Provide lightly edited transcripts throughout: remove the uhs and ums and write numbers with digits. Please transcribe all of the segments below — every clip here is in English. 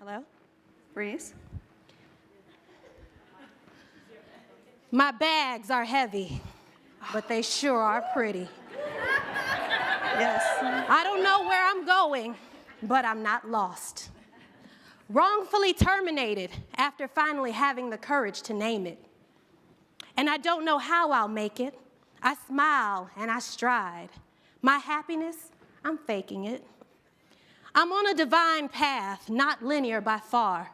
Hello? Reese? My bags are heavy, but they sure are pretty. Yes. I don't know where I'm going, but I'm not lost. Wrongfully terminated after finally having the courage to name it. And I don't know how I'll make it. I smile and I stride. My happiness, I'm faking it. I'm on a divine path, not linear by far.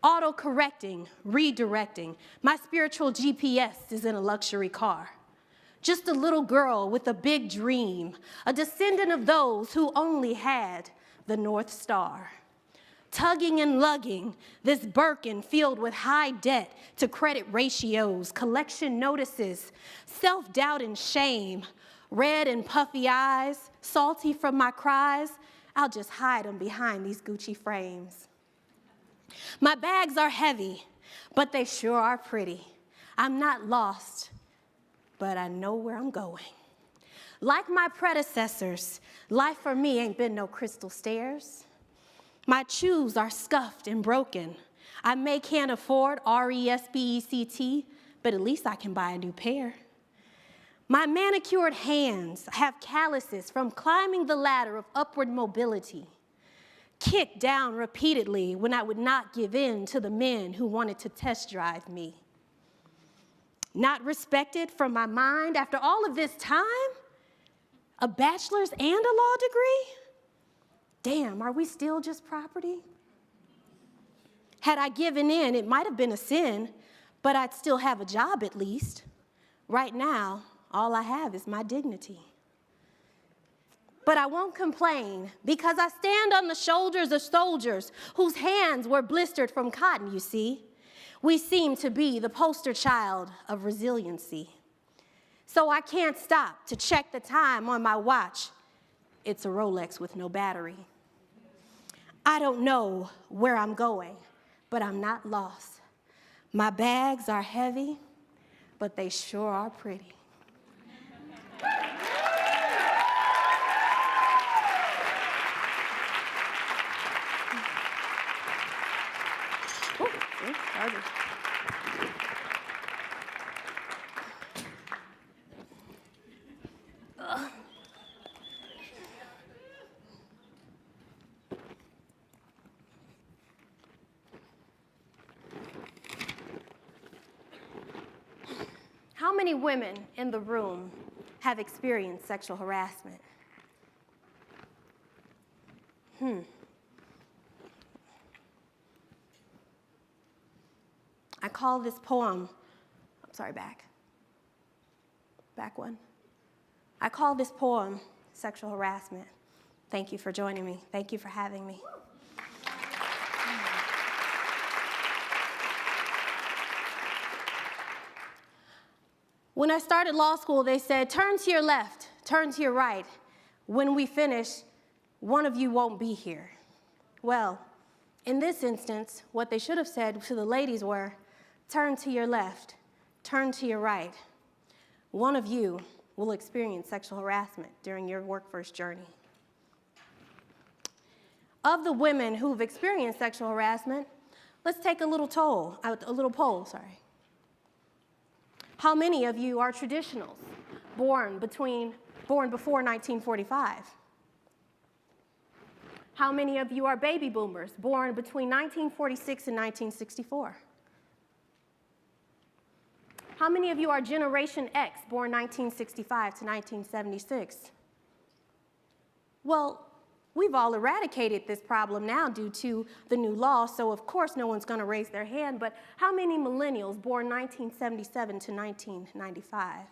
Auto-correcting, redirecting. My spiritual GPS is in a luxury car. Just a little girl with a big dream, a descendant of those who only had the North Star. Tugging and lugging this Birkin filled with high debt to credit ratios, collection notices, self-doubt and shame, red and puffy eyes, salty from my cries. I'll just hide them behind these Gucci frames. My bags are heavy, but they sure are pretty. I'm not lost, but I know where I'm going. Like my predecessors, life for me ain't been no crystal stairs. My shoes are scuffed and broken. I can't afford RESPECT, but at least I can buy a new pair. My manicured hands have calluses from climbing the ladder of upward mobility, kicked down repeatedly when I would not give in to the men who wanted to test drive me. Not respected from my mind after all of this time? A bachelor's and a law degree? Damn, are we still just property? Had I given in, it might have been a sin, but I'd still have a job at least. Right now, all I have is my dignity. But I won't complain because I stand on the shoulders of soldiers whose hands were blistered from cotton, you see. We seem to be the poster child of resiliency. So I can't stop to check the time on my watch. It's a Rolex with no battery. I don't know where I'm going, but I'm not lost. My bags are heavy, but they sure are pretty. How many women in the room have experienced sexual harassment? I call this poem, back one. I call this poem sexual harassment. Thank you for joining me. Thank you for having me. When I started law school, they said, turn to your left, turn to your right. When we finish, one of you won't be here. Well, in this instance, what they should have said to the ladies were, turn to your left, turn to your right. One of you will experience sexual harassment during your workforce journey. Of the women who've experienced sexual harassment, let's take a little poll. How many of you are traditionals, born before 1945? How many of you are baby boomers, born between 1946 and 1964? How many of you are Generation X, born 1965 to 1976? Well, we've all eradicated this problem now due to the new law, so of course no one's going to raise their hand, but how many millennials born 1977 to 1995?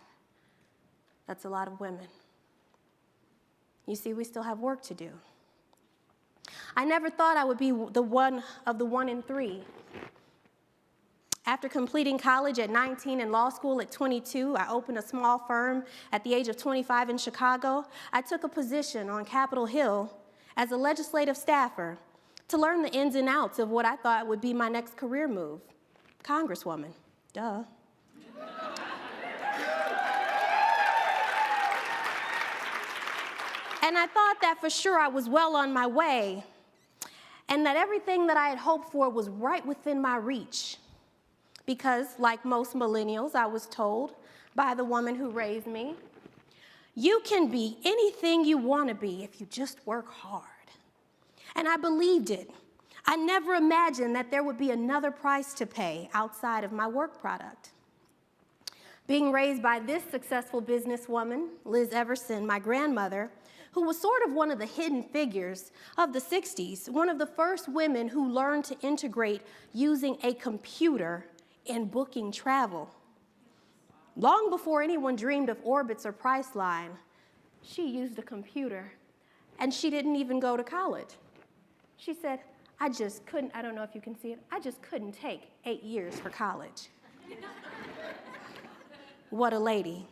That's a lot of women. You see, we still have work to do. I never thought I would be the one in three. After completing college at 19 and law school at 22, I opened a small firm at the age of 25 in Chicago. I took a position on Capitol Hill as a legislative staffer to learn the ins and outs of what I thought would be my next career move, Congresswoman. Duh. And I thought that for sure I was well on my way. and that everything that I had hoped for was right within my reach. Because, like most millennials, I was told by the woman who raised me, you can be anything you want to be if you just work hard. And I believed it. I never imagined that there would be another price to pay outside of my work product. Being raised by this successful businesswoman, Reese Everson, my grandmother, who was sort of one of the hidden figures of the 60s, one of the first women who learned to integrate using a computer in booking travel. Long before anyone dreamed of Orbitz or Priceline, she used a computer, and she didn't even go to college. She said, I just couldn't, I don't know if you can see it, I just couldn't take 8 years for college. What a lady.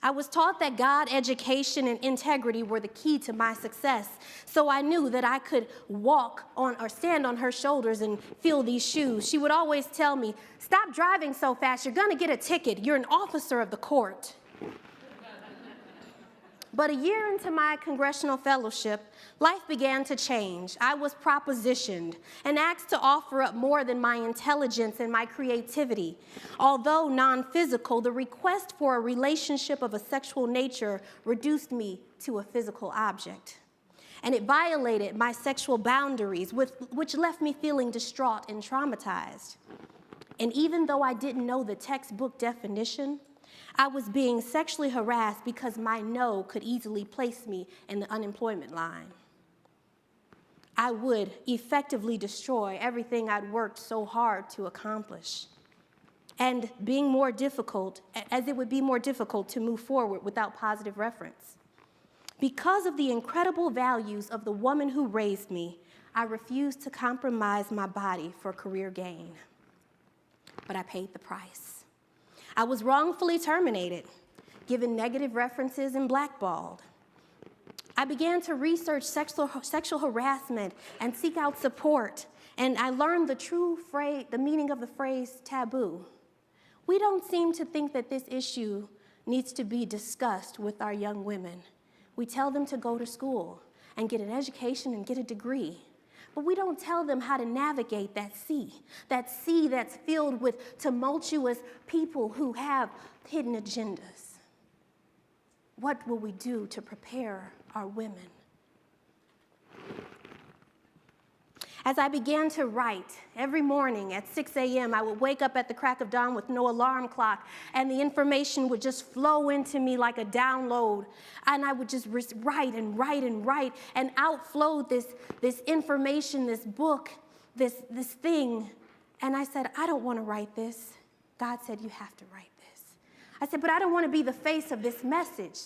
I was taught that God, education, and integrity were the key to my success, so I knew that I could walk on or stand on her shoulders and feel these shoes. She would always tell me, stop driving so fast, you're gonna get a ticket, you're an officer of the court. But a year into my congressional fellowship, life began to change. I was propositioned and asked to offer up more than my intelligence and my creativity. Although non-physical, the request for a relationship of a sexual nature reduced me to a physical object. And it violated my sexual boundaries, which left me feeling distraught and traumatized. And even though I didn't know the textbook definition, I was being sexually harassed because my no could easily place me in the unemployment line. I would effectively destroy everything I'd worked so hard to accomplish. And being more difficult, as it would be more difficult to move forward without positive reference. Because of the incredible values of the woman who raised me, I refused to compromise my body for career gain. But I paid the price. I was wrongfully terminated, given negative references, and blackballed. I began to research sexual harassment and seek out support, and I learned the meaning of the phrase taboo. We don't seem to think that this issue needs to be discussed with our young women. We tell them to go to school and get an education and get a degree. But we don't tell them how to navigate that sea that's filled with tumultuous people who have hidden agendas. What will we do to prepare our women? As I began to write, every morning at 6 a.m., I would wake up at the crack of dawn with no alarm clock, and the information would just flow into me like a download. And I would just write and write and write and outflow this information, this book, this thing. And I said, I don't want to write this. God said, you have to write this. I said, but I don't want to be the face of this message.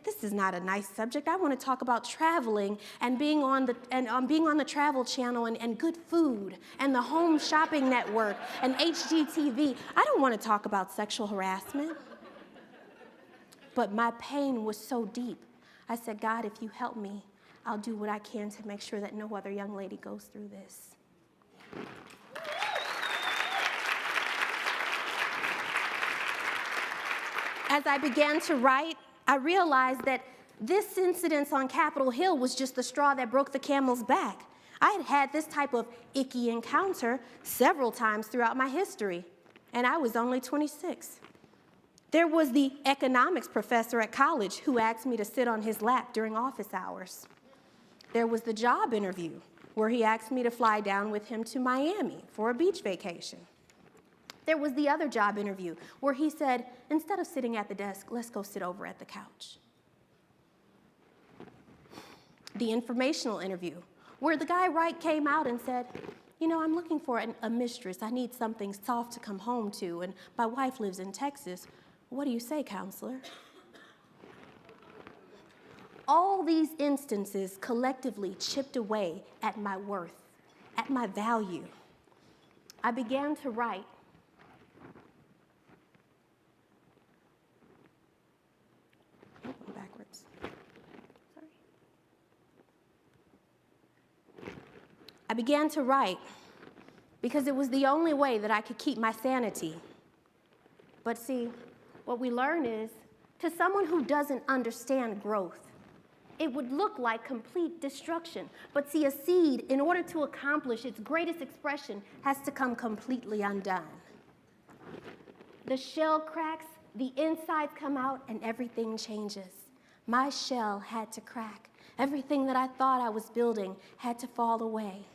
This is not a nice subject. I want to talk about traveling and being on the Travel Channel and good food and the Home Shopping Network and HGTV. I don't want to talk about sexual harassment. But my pain was so deep. I said, God, if you help me, I'll do what I can to make sure that no other young lady goes through this. As I began to write, I realized that this incident on Capitol Hill was just the straw that broke the camel's back. I had had this type of icky encounter several times throughout my history, and I was only 26. There was the economics professor at college who asked me to sit on his lap during office hours. There was the job interview where he asked me to fly down with him to Miami for a beach vacation. There was the other job interview where he said, instead of sitting at the desk, let's go sit over at the couch. The informational interview where the guy came out and said, you know, I'm looking for a mistress. I need something soft to come home to, and my wife lives in Texas. What do you say, counselor? All these instances collectively chipped away at my worth, at my value. I began to write. Backwards. Sorry. I began to write because it was the only way that I could keep my sanity. But see, what we learn is, to someone who doesn't understand growth, it would look like complete destruction. But see, a seed, in order to accomplish its greatest expression, has to come completely undone. The shell cracks, the insides come out, and everything changes. My shell had to crack. Everything that I thought I was building had to fall away.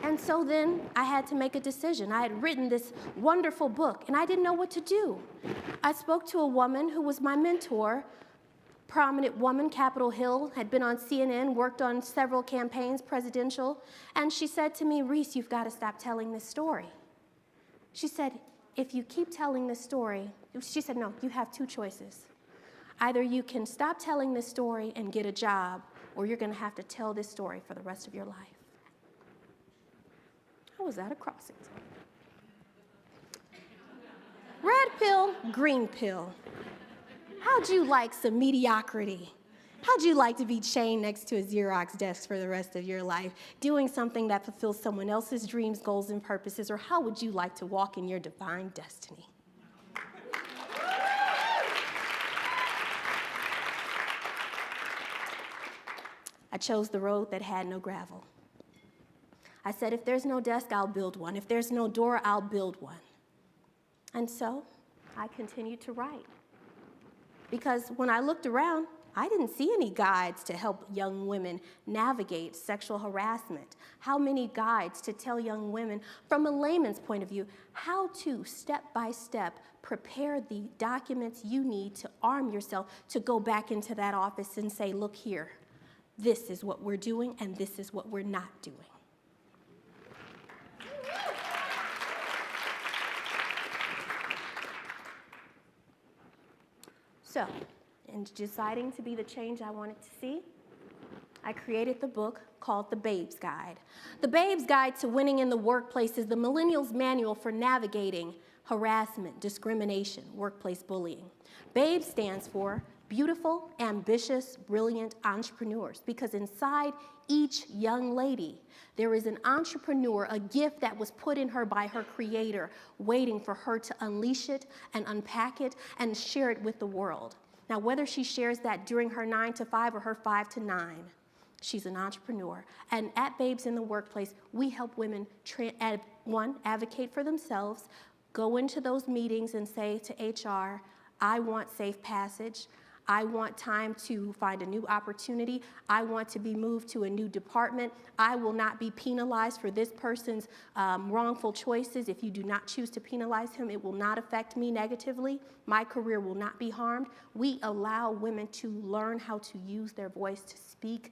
And so then I had to make a decision. I had written this wonderful book, and I didn't know what to do. I spoke to a woman who was my mentor, prominent woman, Capitol Hill, had been on CNN, worked on several campaigns, presidential, and she said to me, Reese, you've got to stop telling this story. She said, if you keep telling this story, she said, no, you have two choices. Either you can stop telling this story and get a job, or you're going to have to tell this story for the rest of your life. I was at a crossings. Red pill, green pill. How'd you like some mediocrity? How'd you like to be chained next to a Xerox desk for the rest of your life, doing something that fulfills someone else's dreams, goals, and purposes? Or how would you like to walk in your divine destiny? I chose the road that had no gravel. I said, if there's no desk, I'll build one. If there's no door, I'll build one. And so I continued to write. Because when I looked around, I didn't see any guides to help young women navigate sexual harassment. How many guides to tell young women, from a layman's point of view, how to, step by step, prepare the documents you need to arm yourself to go back into that office and say, look here, this is what we're doing and this is what we're not doing. So, in deciding to be the change I wanted to see, I created the book called The Babe's Guide. The Babe's Guide to Winning in the Workplace is the millennial's manual for navigating harassment, discrimination, workplace bullying. BABE stands for Beautiful, Ambitious, Brilliant Entrepreneurs, because inside each young lady, there is an entrepreneur, a gift that was put in her by her creator, waiting for her to unleash it and unpack it and share it with the world. Now, whether she shares that during her 9 to 5 or her 5 to 9, she's an entrepreneur. And at Babes in the Workplace, we help women, one, advocate for themselves, go into those meetings and say to HR, I want safe passage. I want time to find a new opportunity. I want to be moved to a new department. I will not be penalized for this person's wrongful choices. If you do not choose to penalize him, it will not affect me negatively. My career will not be harmed. We allow women to learn how to use their voice to speak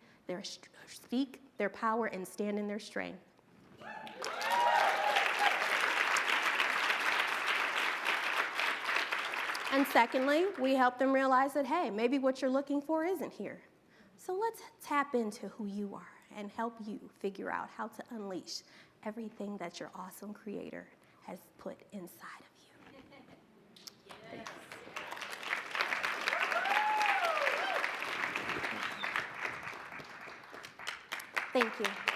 their power and stand in their strength. And secondly, we help them realize that, hey, maybe what you're looking for isn't here. So let's tap into who you are and help you figure out how to unleash everything that your awesome creator has put inside of you. Thank you.